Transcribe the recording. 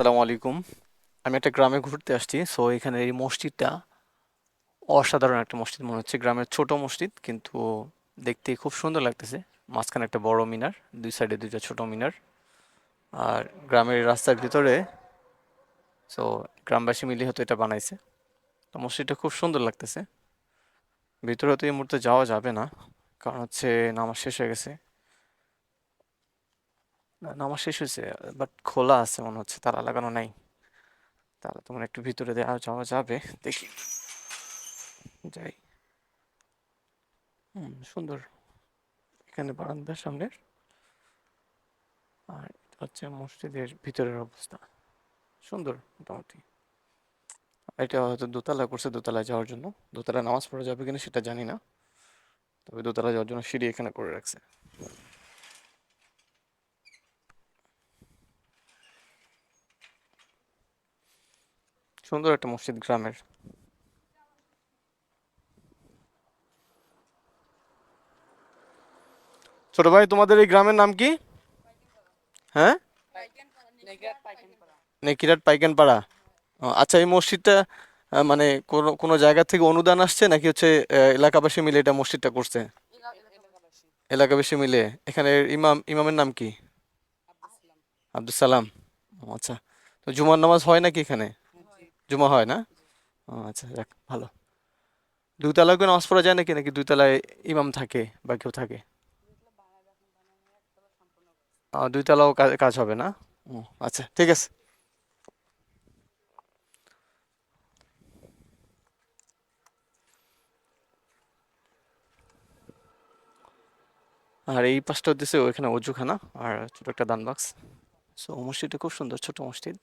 আসসালামু আলাইকুম। আমি একটা গ্রামে ঘুরতে আসছি, সো এখানে এই মসজিদটা অসাধারণ একটা মসজিদ মনে হচ্ছে। গ্রামের ছোট মসজিদ, কিন্তু দেখতে খুব সুন্দর লাগতেছে। মাঝখানে একটা বড় মিনার, দুই সাইডে দুইটা ছোট মিনার। আর গ্রামের রাস্তার ভিতরে, সো গ্রামবাসী মিলে হয়তো এটা বানাইছে। তো মসজিদটা খুব সুন্দর লাগতেছে। ভিতরে হয়তো এই মুহূর্তে যাওয়া যাবে না, কারণ হচ্ছে নামাজ শেষ হয়ে গেছে। নামাজ শেষ হয়েছে, বাট খোলা আছে মনে হচ্ছে, তালা লাগানো নাই। তাহলে তোমার একটু ভিতরে দেওয়া যাওয়া যাবে, দেখি। যাই। সুন্দর। এখানে বারান্দার সামনের, আর এটা হচ্ছে মসজিদের ভিতরের অবস্থা। সুন্দর মোটামুটি। এটা হয়তো দোতলা করছে দোতলায় যাওয়ার জন্য। দোতলায় নামাজ পড়া যাবে কিনা সেটা জানি না, তবে দোতলায় যাওয়ার জন্য সিঁড়ি এখানে করে রাখছে। সুন্দর একটা মসজিদ গ্রামের। ছোট ভাই, তোমাদের এই গ্রামের নাম কি? হ্যাঁ, নেকিরাট পাইকান পাড়া। আচ্ছা, এই মসজিদটা মানে কোনো কোনো জায়গা থেকে অনুদান আসছে, নাকি হচ্ছে এলাকাবাসী মিলে এটা মসজিদটা করছে? এলাকাবাসী মিলে। এখানে ইমামের নাম কি? আব্দুল সালাম। ও আচ্ছা। তো জুমার নামাজ হয় নাকি এখানে? জুমা হয় না? ও আচ্ছা, যাক ভালো। দুই তলায় কি নামাজ পড়া যায় নাকি, নাকি দুই তলায় ইমাম থাকে বা কেউ থাকে? দুই তলাও কাজ হবে না? ও আচ্ছা, ঠিক আছে। আর এই পাশটা হচ্ছে ওইখানে অজুখানা, আর ছোট একটা দান বাক্স। সো মসজিদটা খুব সুন্দর, ছোট মসজিদ।